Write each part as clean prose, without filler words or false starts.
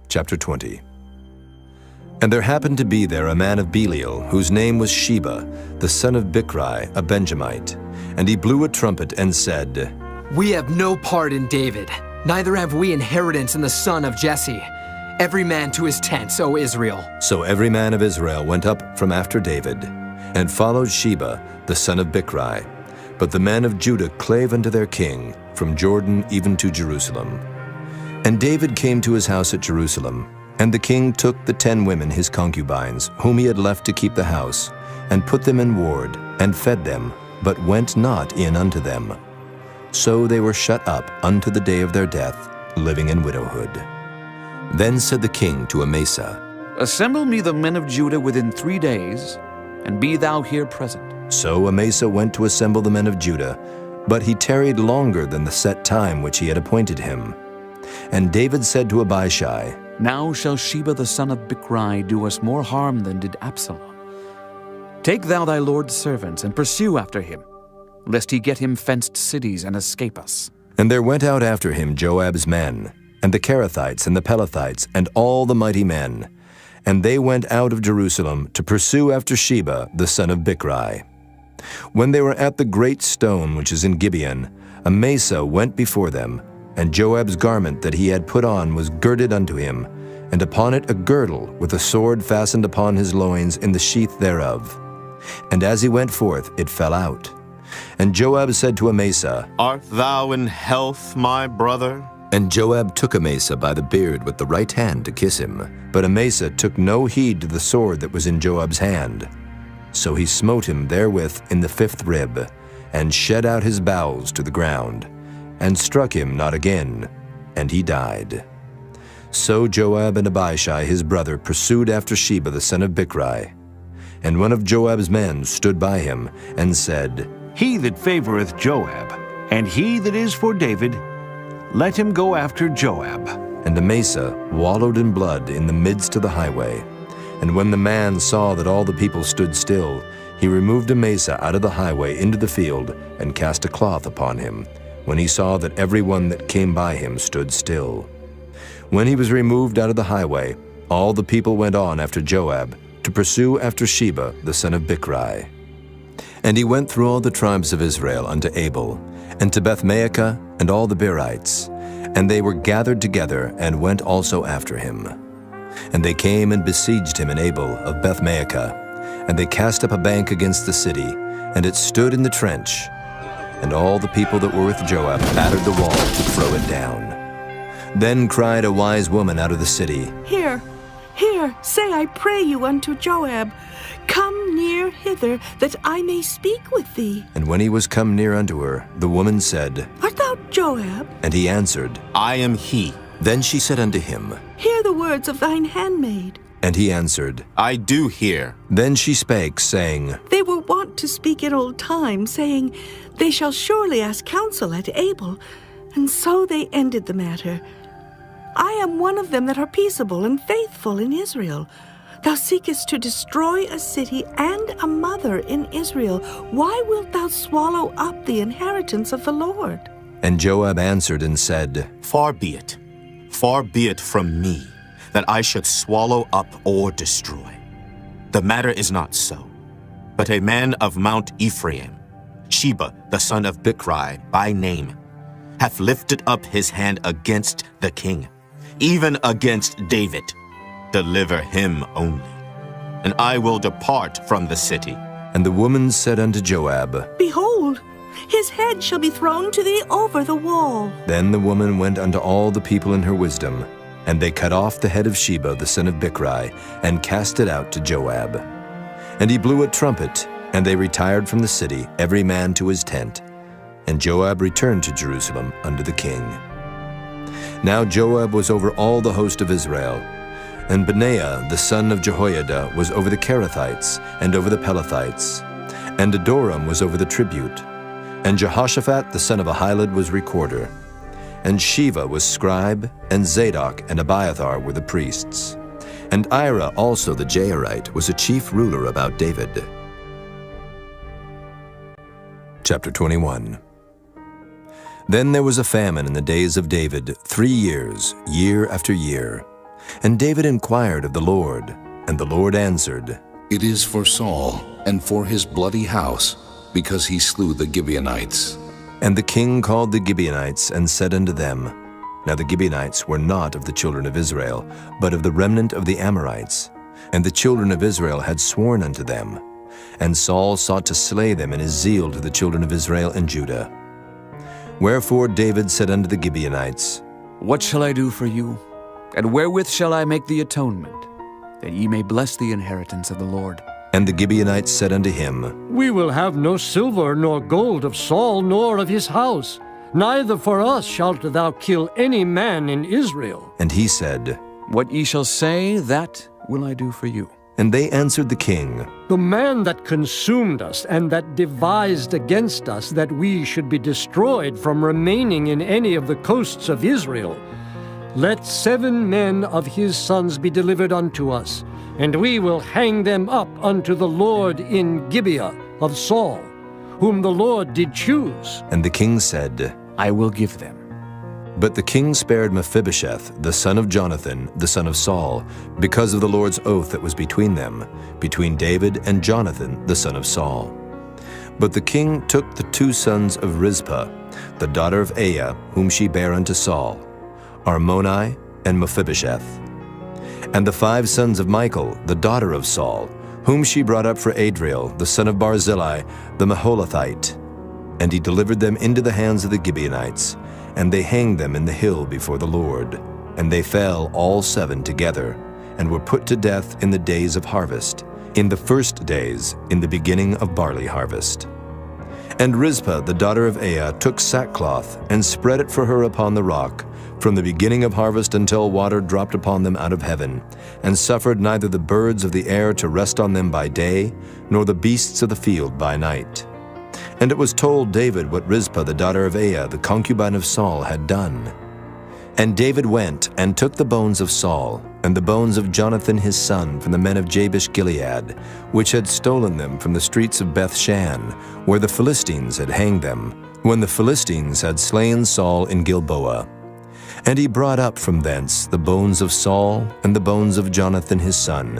Chapter 20. And there happened to be there a man of Belial, whose name was Sheba, the son of Bichri, a Benjamite. And he blew a trumpet and said, We have no part in David, neither have we inheritance in the son of Jesse. Every man to his tents, O Israel. So every man of Israel went up from after David, and followed Sheba, the son of Bichri. But the men of Judah clave unto their king, from Jordan even to Jerusalem. And David came to his house at Jerusalem, and the king took the 10 women his concubines, whom he had left to keep the house, and put them in ward, and fed them, but went not in unto them. So they were shut up unto the day of their death, living in widowhood. Then said the king to Amasa, Assemble me the men of Judah within 3 days, and be thou here present. So Amasa went to assemble the men of Judah, but he tarried longer than the set time which he had appointed him. And David said to Abishai, Now shall Sheba the son of Bichri do us more harm than did Absalom. Take thou thy lord's servants, and pursue after him, lest he get him fenced cities and escape us. And there went out after him Joab's men, and the Kerethites and the Pelethites, and all the mighty men. And they went out of Jerusalem to pursue after Sheba the son of Bichri. When they were at the great stone which is in Gibeon, Amasa went before them, and Joab's garment that he had put on was girded unto him, and upon it a girdle with a sword fastened upon his loins in the sheath thereof. And as he went forth, it fell out. And Joab said to Amasa, Art thou in health, my brother? And Joab took Amasa by the beard with the right hand to kiss him. But Amasa took no heed to the sword that was in Joab's hand. So he smote him therewith in the 5th rib, and shed out his bowels to the ground, and struck him not again, and he died. So Joab and Abishai his brother pursued after Sheba the son of Bichri. And one of Joab's men stood by him, and said, He that favoreth Joab, and he that is for David, let him go after Joab. And Amasa wallowed in blood in the midst of the highway. And when the man saw that all the people stood still, he removed Amasa out of the highway into the field, and cast a cloth upon him, when he saw that every one that came by him stood still. When he was removed out of the highway, all the people went on after Joab, to pursue after Sheba the son of Bichri. And he went through all the tribes of Israel unto Abel, and to Bethmaachah, and all the Berites. And they were gathered together, and went also after him. And they came and besieged him in Abel of Bethmaachah, and they cast up a bank against the city, and it stood in the trench. And all the people that were with Joab battered the wall to throw it down. Then cried a wise woman out of the city, Here, say I pray you unto Joab, Come near hither, that I may speak with thee. And when he was come near unto her, the woman said, Art thou Joab? And he answered, I am he. Then she said unto him, Hear the words of thine handmaid. And he answered, I do hear. Then she spake, saying, They were wont to speak in old time, saying, They shall surely ask counsel at Abel. And so they ended the matter. I am one of them that are peaceable and faithful in Israel. Thou seekest to destroy a city and a mother in Israel. Why wilt thou swallow up the inheritance of the Lord? And Joab answered and said, Far be it from me, that I should swallow up or destroy. The matter is not so. But a man of Mount Ephraim, Sheba the son of Bichri by name, hath lifted up his hand against the king, even against David. Deliver him only, and I will depart from the city. And the woman said unto Joab, Behold, his head shall be thrown to thee over the wall. Then the woman went unto all the people in her wisdom, and they cut off the head of Sheba the son of Bichri, and cast it out to Joab. And he blew a trumpet, and they retired from the city, every man to his tent. And Joab returned to Jerusalem unto the king. Now Joab was over all the host of Israel, and Benaiah the son of Jehoiada was over the Kerethites, and over the Pelethites, and Adoram was over the tribute, and Jehoshaphat the son of Ahilud was recorder, and Sheva was scribe, and Zadok and Abiathar were the priests, and Ira also the Jairite was a chief ruler about David. Chapter 21. Then there was a famine in the days of David 3 years, year after year. And David inquired of the Lord, and the Lord answered, It is for Saul and for his bloody house, because he slew the Gibeonites. And the king called the Gibeonites and said unto them, Now the Gibeonites were not of the children of Israel, but of the remnant of the Amorites. And the children of Israel had sworn unto them. And Saul sought to slay them in his zeal to the children of Israel and Judah. Wherefore David said unto the Gibeonites, What shall I do for you? And wherewith shall I make the atonement, that ye may bless the inheritance of the Lord? And the Gibeonites said unto him, We will have no silver nor gold of Saul nor of his house. Neither for us shalt thou kill any man in Israel. And he said, What ye shall say, that will I do for you. And they answered the king, The man that consumed us and that devised against us that we should be destroyed from remaining in any of the coasts of Israel, let 7 men of his sons be delivered unto us, and we will hang them up unto the Lord in Gibeah of Saul, whom the Lord did choose. And the king said, I will give them. But the king spared Mephibosheth, the son of Jonathan, the son of Saul, because of the Lord's oath that was between them, between David and Jonathan, the son of Saul. But the king took the 2 sons of Rizpah, the daughter of Aiah, whom she bare unto Saul, Armoni and Mephibosheth. And the 5 sons of Michal, the daughter of Saul, whom she brought up for Adriel, the son of Barzillai, the Maholathite. And he delivered them into the hands of the Gibeonites, and they hanged them in the hill before the Lord. And they fell all 7 together, and were put to death in the days of harvest, in the first days, in the beginning of barley harvest. And Rizpah, the daughter of Aiah, took sackcloth, and spread it for her upon the rock, from the beginning of harvest until water dropped upon them out of heaven, and suffered neither the birds of the air to rest on them by day, nor the beasts of the field by night. And it was told David what Rizpah the daughter of Aiah, the concubine of Saul, had done. And David went and took the bones of Saul, and the bones of Jonathan his son from the men of Jabesh Gilead, which had stolen them from the streets of Bethshan, where the Philistines had hanged them, when the Philistines had slain Saul in Gilboa. And he brought up from thence the bones of Saul and the bones of Jonathan his son,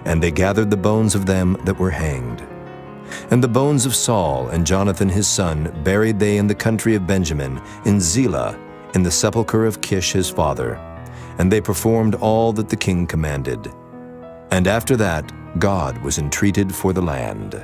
and they gathered the bones of them that were hanged. And the bones of Saul and Jonathan his son buried they in the country of Benjamin, in Zelah, in the sepulchre of Kish his father. And they performed all that the king commanded. And after that God was entreated for the land.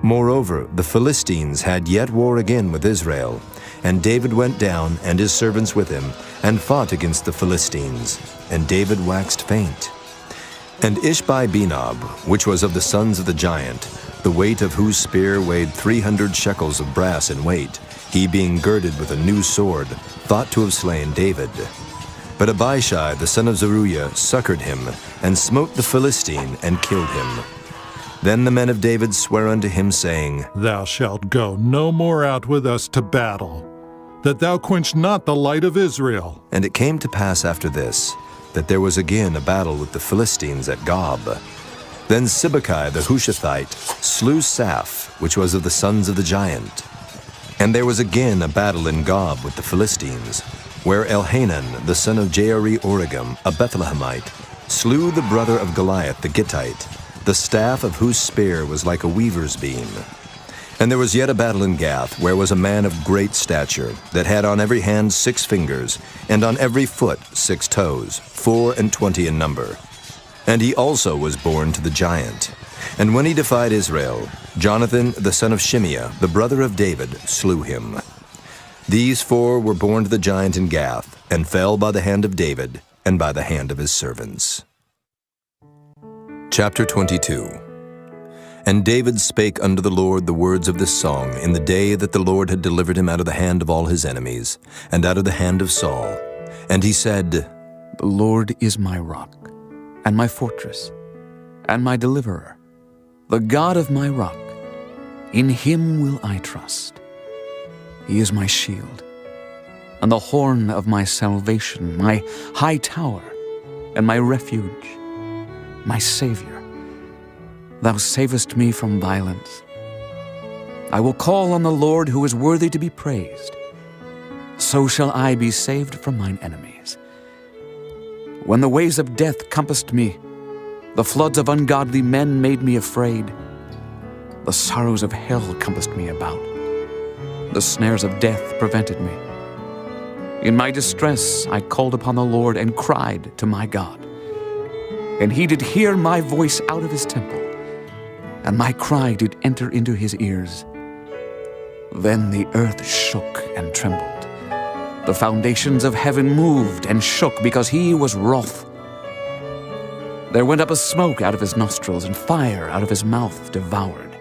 Moreover, the Philistines had yet war again with Israel, and David went down, and his servants with him, and fought against the Philistines, and David waxed faint. And Ishbi-Benob, which was of the sons of the giant, the weight of whose spear weighed 300 shekels of brass in weight, he being girded with a new sword, thought to have slain David. But Abishai the son of Zeruiah succored him, and smote the Philistine, and killed him. Then the men of David sware unto him, saying, Thou shalt go no more out with us to battle, that thou quench not the light of Israel. And it came to pass after this, that there was again a battle with the Philistines at Gob. Then Sibbecai the Hushathite slew Saph, which was of the sons of the giant. And there was again a battle in Gob with the Philistines, where Elhanan the son of Jaare-Oregim, a Bethlehemite, slew the brother of Goliath the Gittite, the staff of whose spear was like a weaver's beam. And there was yet a battle in Gath, where was a man of great stature, that had on every hand 6 fingers, and on every foot 6 toes, 24 in number. And he also was born to the giant. And when he defied Israel, Jonathan the son of Shimeah, the brother of David, slew him. These 4 were born to the giant in Gath, and fell by the hand of David, and by the hand of his servants. Chapter 22. And David spake unto the Lord the words of this song in the day that the Lord had delivered him out of the hand of all his enemies, and out of the hand of Saul. And he said, The Lord is my rock, and my fortress, and my deliverer, the God of my rock. In him will I trust. He is my shield, and the horn of my salvation, my high tower, and my refuge, my Savior. Thou savest me from violence. I will call on the Lord, who is worthy to be praised. So shall I be saved from mine enemies. When the waves of death compassed me, the floods of ungodly men made me afraid. The sorrows of hell compassed me about. The snares of death prevented me. In my distress I called upon the Lord and cried to my God. And he did hear my voice out of his temple, and my cry did enter into his ears. Then the earth shook and trembled. The foundations of heaven moved and shook because he was wroth. There went up a smoke out of his nostrils, and fire out of his mouth devoured.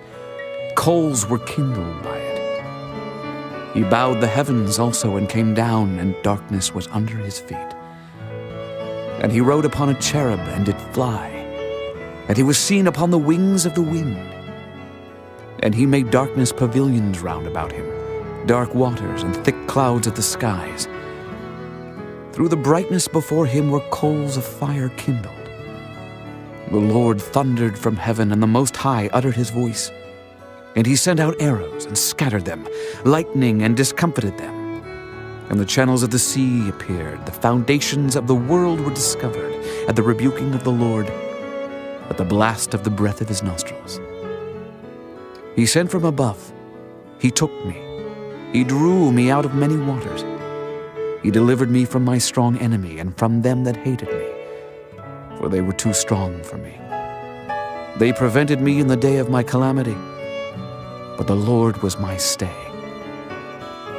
Coals were kindled by it. He bowed the heavens also and came down, and darkness was under his feet. And he rode upon a cherub and did fly, and he was seen upon the wings of the wind. And he made darkness pavilions round about him, dark waters and thick clouds of the skies. Through the brightness before him were coals of fire kindled. The Lord thundered from heaven, and the Most High uttered his voice. And he sent out arrows and scattered them, lightning and discomfited them. And the channels of the sea appeared, the foundations of the world were discovered, at the rebuking of the Lord, at the blast of the breath of his nostrils. He sent from above, he took me, he drew me out of many waters. He delivered me from my strong enemy and from them that hated me, for they were too strong for me. They prevented me in the day of my calamity, but the Lord was my stay.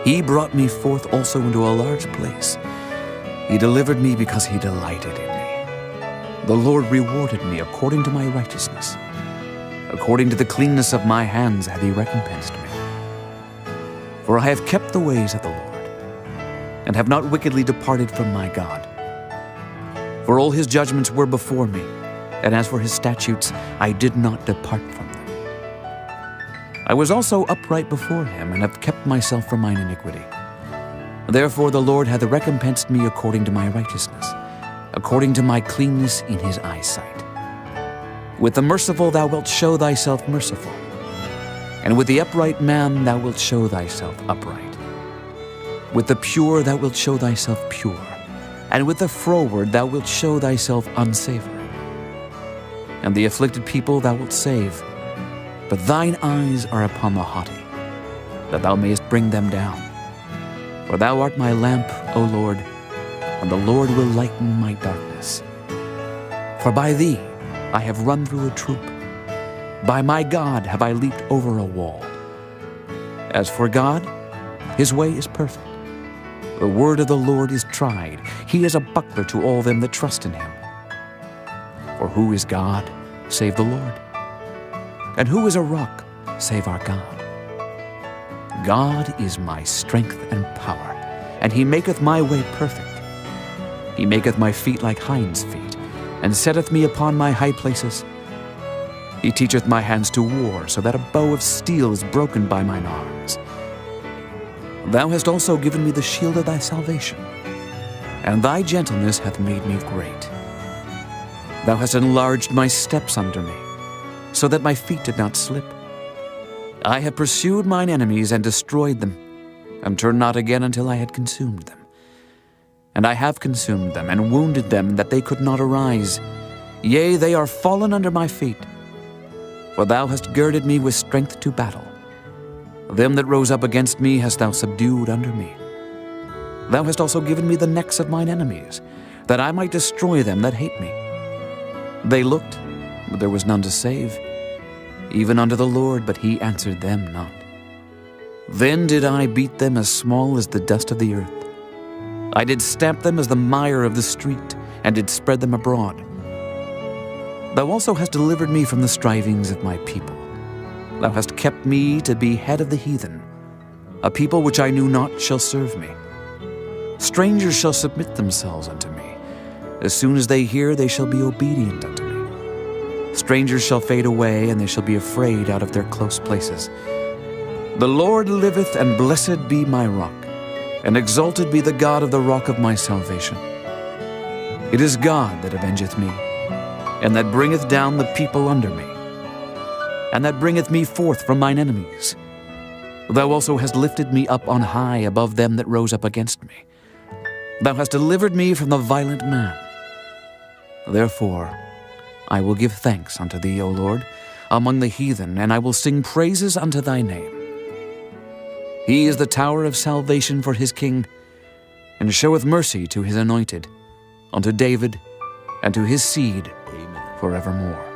He brought me forth also into a large place. He delivered me because he delighted in me. The Lord rewarded me according to my righteousness. According to the cleanness of my hands hath he recompensed me. For I have kept the ways of the Lord, and have not wickedly departed from my God. For all his judgments were before me, and as for his statutes, I did not depart from them. I was also upright before him, and have kept myself from mine iniquity. Therefore the Lord hath recompensed me according to my righteousness, according to my cleanness in his eyesight. With the merciful thou wilt show thyself merciful, and with the upright man thou wilt show thyself upright. With the pure thou wilt show thyself pure, and with the froward thou wilt show thyself unsavory. And the afflicted people thou wilt save, but thine eyes are upon the haughty, that thou mayest bring them down. For thou art my lamp, O Lord, and the Lord will lighten my darkness. For by thee I have run through a troop. By my God have I leaped over a wall. As for God, his way is perfect. The word of the Lord is tried. He is a buckler to all them that trust in him. For who is God, save the Lord? And who is a rock, save our God? God is my strength and power, and he maketh my way perfect. He maketh my feet like hinds' feet, and setteth me upon my high places. He teacheth my hands to war, so that a bow of steel is broken by mine arms. Thou hast also given me the shield of thy salvation, and thy gentleness hath made me great. Thou hast enlarged my steps under me, so that my feet did not slip. I have pursued mine enemies and destroyed them, and turned not again until I had consumed them. And I have consumed them, and wounded them, that they could not arise. Yea, they are fallen under my feet. For thou hast girded me with strength to battle. Them that rose up against me hast thou subdued under me. Thou hast also given me the necks of mine enemies, that I might destroy them that hate me. They looked, but there was none to save, even unto the Lord, but he answered them not. Then did I beat them as small as the dust of the earth. I did stamp them as the mire of the street, and did spread them abroad. Thou also hast delivered me from the strivings of my people. Thou hast kept me to be head of the heathen. A people which I knew not shall serve me. Strangers shall submit themselves unto me. As soon as they hear, they shall be obedient unto me. Strangers shall fade away, and they shall be afraid out of their close places. The Lord liveth, and blessed be my rock, and exalted be the God of the rock of my salvation. It is God that avengeth me, and that bringeth down the people under me, and that bringeth me forth from mine enemies. Thou also hast lifted me up on high above them that rose up against me. Thou hast delivered me from the violent man, Therefore, I will give thanks unto thee, O Lord, among the heathen, and I will sing praises unto thy name. He is the tower of salvation for his king, and showeth mercy to his anointed, unto David, and to his seed forevermore.